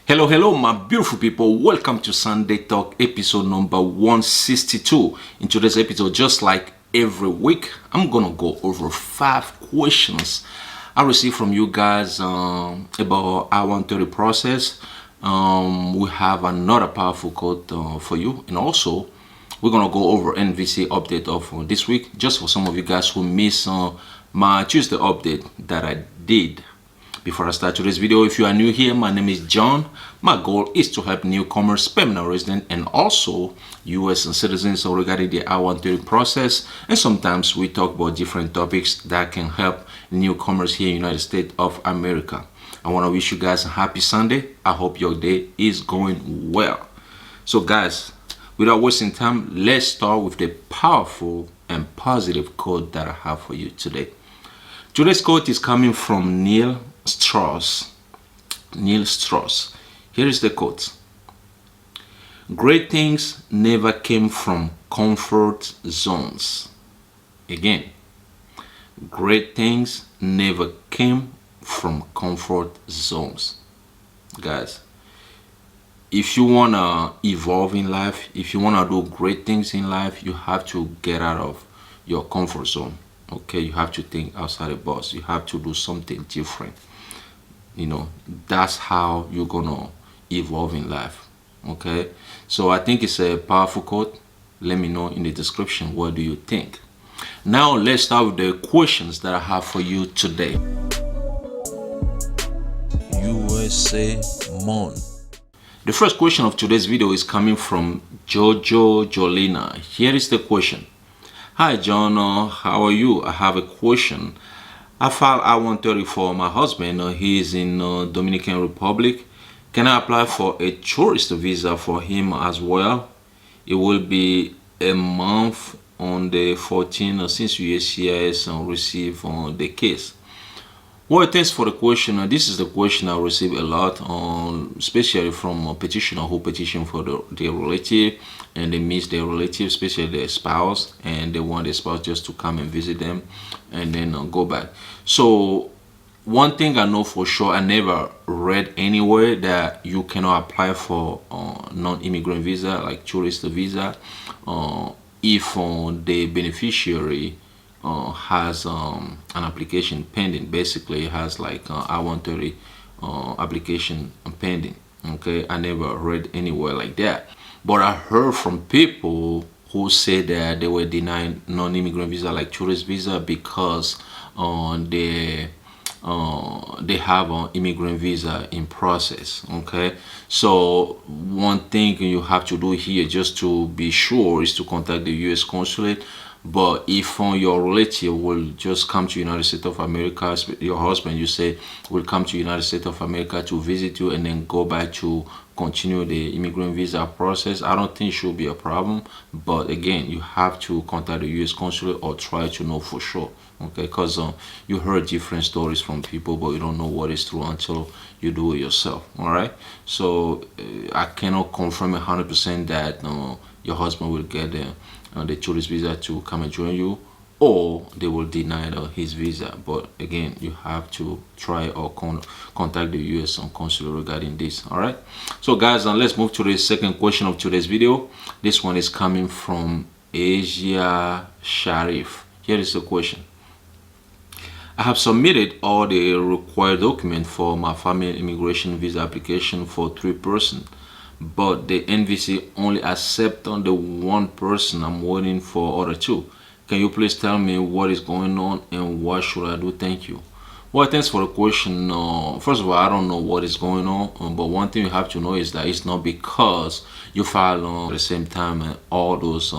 Hello, my beautiful people. Welcome to Sunday Talk episode number 162. In today's episode, just like every week, I'm gonna go over 5 questions I received from you guys about I-130 process. We have another powerful quote for you, and also we're gonna go over NVC update of this week, just for some of you guys who missed my Tuesday update that I did. Before I start today's video, if you are new here, my name is John. My goal is to help newcomers, permanent residents, and also U.S. citizens regarding the I-130 process. And sometimes we talk about different topics that can help newcomers here in the United States of America. I want to wish you guys a happy Sunday. I hope your day is going well. So guys, without wasting time, let's start with the powerful and positive quote that I have for you today. Today's quote is coming from Neil Strauss. Here is the quote. Great things never came from comfort zones. Again, great things never came from comfort zones. Guys, if you want to evolve in life, if you want to do great things in life, you have to get out of your comfort zone. Okay, you have to think outside the box. You have to do something different. That's how you're gonna evolve in life. Okay, so I think it's a powerful quote. Let me know in the description, what do you think? Now let's start with the questions that I have for you today. USA Mon. The first question of today's video is coming from Jojo Jolina. Here is the question. Hi John, how are you? I have a question. I filed I-130 for my husband. He is in Dominican Republic. Can I apply for a tourist visa for him as well? It will be a month on the 14th since USCIS received the case. Well, thanks for the question. This is the question I receive a lot, especially from a petitioner who petition for their relative, and they miss their relative, especially their spouse, and they want their spouse just to come and visit them and then go back. So one thing I know for sure, I never read anywhere that you cannot apply for non-immigrant visa, like tourist visa, if the beneficiary has an application pending. Basically it has like I-130 application pending. Okay, I never read anywhere like that, but I heard from people who say that they were denied non-immigrant visa, like tourist visa, because they have an immigrant visa in process. Okay, so one thing you have to do here, just to be sure, is to contact the U.S. consulate. But if your relative will just come to United States of America, your husband, you say, will come to United States of America to visit you and then go back to continue the immigrant visa process, I don't think it should be a problem. But again, you have to contact the U.S. consulate or try to know for sure. Okay, because you heard different stories from people, but you don't know what is true until you do it yourself. All right, so I cannot confirm 100% that your husband will get the tourist visa to come and join you, or they will deny his visa. But again, you have to try or contact the U.S. consulate regarding this. All right, so guys, let's move to the second question of today's video. This one is coming from Asia Sharif. Here is the question. I have submitted all the required documents for my family immigration visa application for 3 persons, but the NVC only accept on the 1 person. I'm waiting for other 2. Can you please tell me what is going on and what should I do? Thank you. Well, thanks for the question. First of all, I don't know what is going on, but one thing you have to know is that it's not because you file at the same time and all those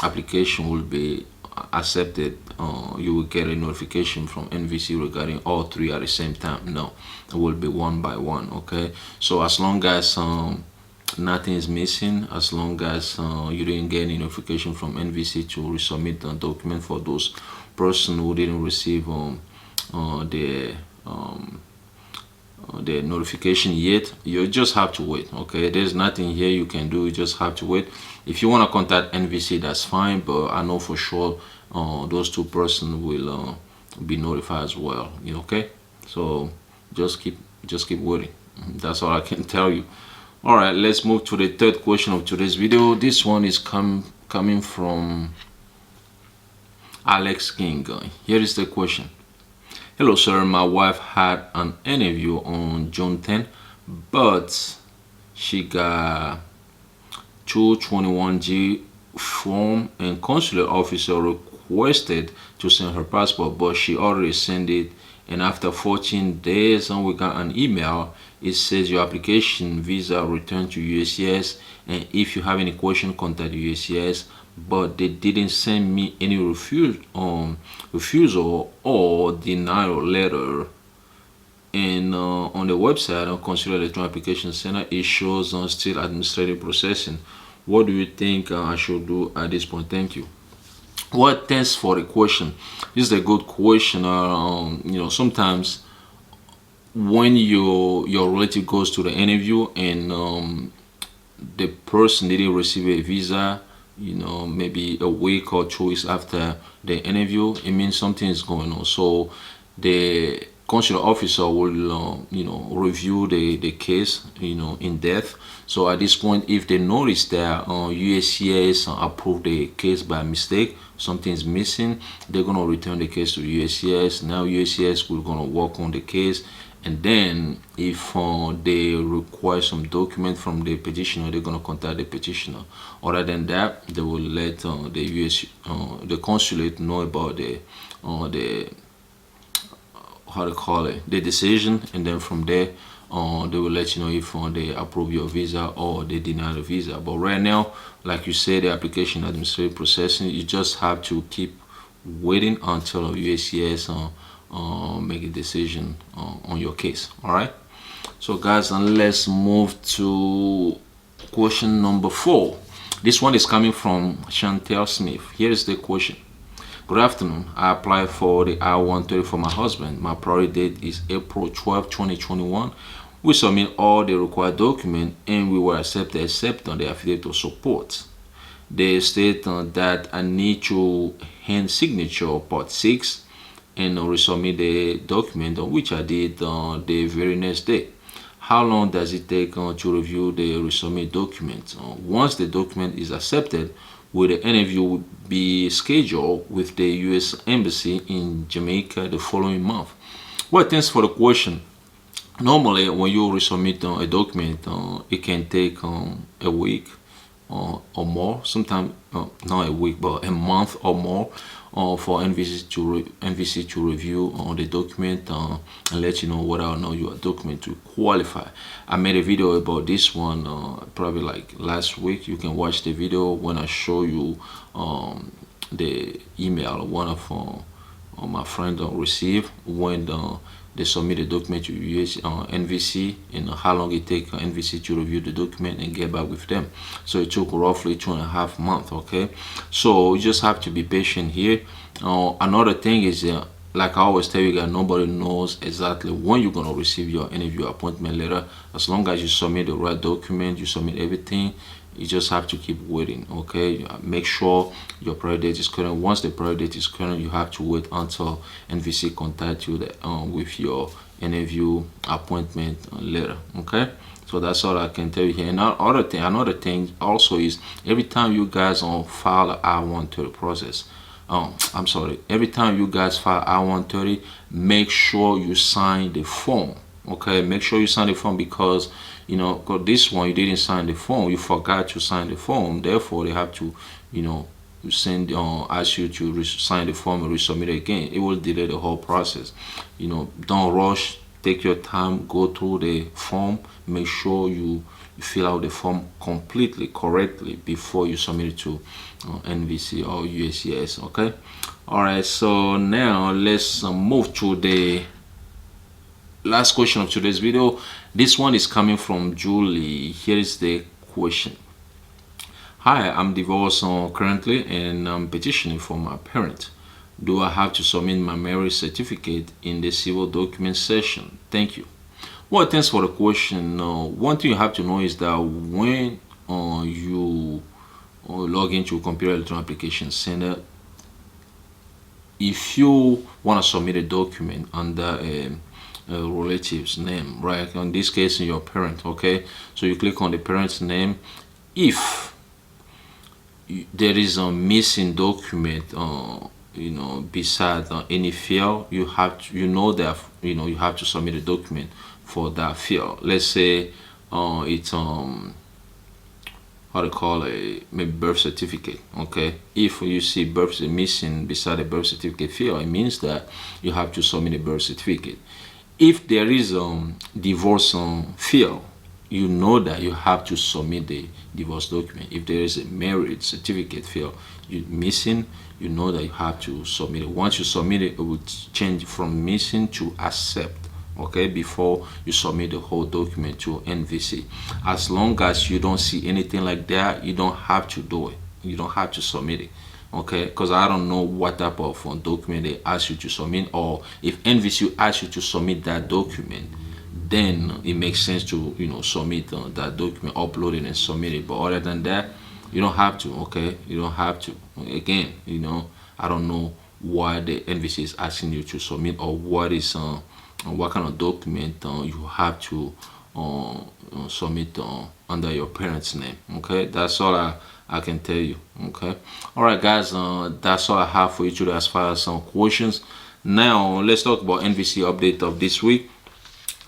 applications will be accepted. You will get a notification from NVC regarding all 3 at the same time. No, it will be one by one. Okay, so as long as nothing is missing, as long as you didn't get any notification from NVC to resubmit the document for those person who didn't receive the notification yet, you just have to wait. Okay, there's nothing here you can do. You just have to wait. If you want to contact NVC, that's fine, but I know for sure those 2 persons will be notified as well. Okay, so just keep waiting. That's all I can tell you. All right, let's move to the third question of today's video. This one is coming from Alex King. Here is the question. Hello, sir. My wife had an interview on June 10th, but she got 221G form and consular officer requested to send her passport, but she already sent it. And after 14 days, and we got an email. It says your application visa returned to USCIS, and if you have any question, contact USCIS. But they didn't send me any refusal or denial letter. And on the website on Consular Electronic Application Center, it shows on still administrative processing. What do you think I should do at this point? Thank you. What thanks for the question. This is a good question. Sometimes when your relative goes to the interview and the person didn't receive a visa, maybe a week or 2 weeks after the interview, it means something is going on. So the consular officer will review the case in depth. So at this point, if they notice that USCIS approved the case by mistake, something is missing, they're going to return the case to USCIS. Now USCIS will going to work on the case, and then if they require some document from the petitioner, they're going to contact the petitioner. Other than that, they will let the consulate know about the how to call it, the decision, and then from there they will let you know if they approve your visa or they deny the visa. But right now, like you said, the application administrative processing, you just have to keep waiting until USCIS make a decision on your case. All right, so guys, and let's move to question number 4. This one is coming from Chantel Smith. Here is the question. Good afternoon. I applied for the I-130 for my husband. My priority date is April 12, 2021. We submit all the required documents and we were accepted except on the affidavit of support. They state that I need to hand signature part 6 and resubmit the document, which I did the very next day. How long does it take to review the resubmit document? Once the document is accepted, will the interview would be scheduled with the U.S. Embassy in Jamaica the following month? Well, thanks for the question. Normally, when you resubmit a document, it can take a week or more. Sometimes not a week, but a month or more for NVC to review the document and let you know whether or not your document to qualify. I made a video about this one probably like last week. You can watch the video when I show you the email one of my friend received when they submit the document to US NVC, and how long it take NVC to review the document and get back with them. So it took roughly 2.5 months. Okay, so you just have to be patient here. Another thing is like I always tell you guys, nobody knows exactly when you're gonna receive your interview appointment letter. As long as you submit the right document, you submit everything, you just have to keep waiting. Okay, make sure your priority date is current. Once the priority date is current, you have to wait until NVC contact you with your interview appointment letter. Okay, so that's all I can tell you here. And another thing also is every time you guys file an I-130 process, I'm sorry, every time you guys file I-130, make sure you sign the form. Okay, make sure you sign the form, because because this one you didn't sign the form, you forgot to sign the form, therefore they have to send ask you to sign the form and resubmit it again. It will delay the whole process. Don't rush, take your time, go through the form, make sure you fill out the form completely correctly before you submit it to NVC or USCIS. Okay, all right, so now let's move to the last question of today's video. This one is coming from Julie. Here is the question. Hi, I'm divorced currently and I'm petitioning for my parents. Do I have to submit my marriage certificate in the civil document section? Thank you. Well, thanks for the question. One thing you have to know is that when you log into Computer Electronic Application Center, if you want to submit a document under relative's name, right? In this case, your parent. Okay, so you click on the parent's name. If there is a missing document, beside any field, you have to, that you have to submit a document for that field. Let's say it's how to call a maybe birth certificate. Okay, if you see birth missing beside the birth certificate field, it means that you have to submit a birth certificate. If there is divorce field, you know that you have to submit the divorce document. If there is a marriage certificate field you missing, you know that you have to submit it. Once you submit it, it will change from missing to accept. Okay, before you submit the whole document to NVC. As long as you don't see anything like that, you don't have to do it. You don't have to submit it. Okay, because I don't know what type of document they ask you to submit, or if NVC asks you to submit that document, then it makes sense to submit that document, upload it and submit it. But other than that, you don't have to. Okay, you don't have to. Again, I don't know why the NVC is asking you to submit, or what kind of document you have to submit under your parents' name. Okay, that's all I can tell you. Okay, all right, guys, that's all I have for you today as far as some questions. Now let's talk about NVC update of this week.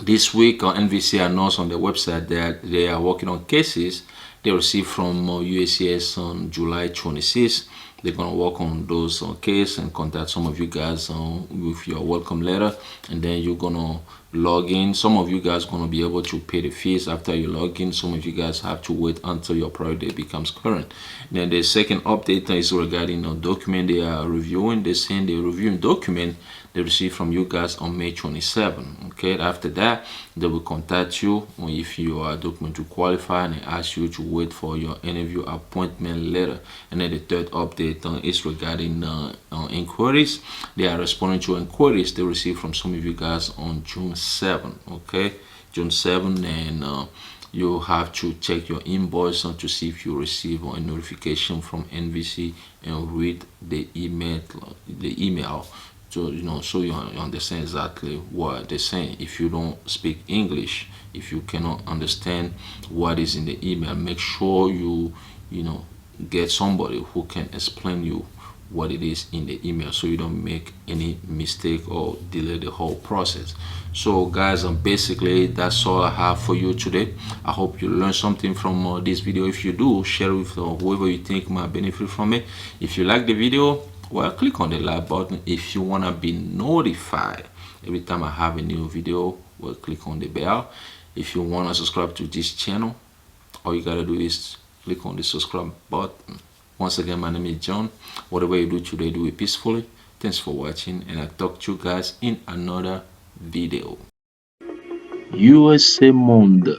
This week, NVC announced on their website that they are working on cases they received from USCIS on July 26th. They're going to work on those cases and contact some of you guys with your welcome letter, and then you're going to log in. Some of you guys are going to be able to pay the fees after you log in. Some of you guys have to wait until your priority date becomes current. Then the second update is regarding a document they are reviewing. They're saying they're reviewing document they received from you guys on May 27. Okay, after that, they will contact you if you are document to qualify, and ask you to wait for your interview appointment letter. And then the third update is regarding inquiries. They are responding to inquiries they received from some of you guys on June 7. Okay, June 7, and you have to check your invoice to see if you receive a notification from NVC and read the email. So you understand exactly what they're saying. If you don't speak English, if you cannot understand what is in the email, make sure you get somebody who can explain you what it is in the email, so you don't make any mistake or delay the whole process. So guys, basically that's all I have for you today. I hope you learned something from this video. If you do, share it with whoever you think might benefit from it. If you like the video, well, click on the like button. If you want to be notified every time I have a new video, well, click on the bell. If you want to subscribe to this channel, all you gotta do is click on the subscribe button. Once again, my name is John. Whatever you do today, do it peacefully. Thanks for watching, and I'll talk to you guys in another video. USA Monde.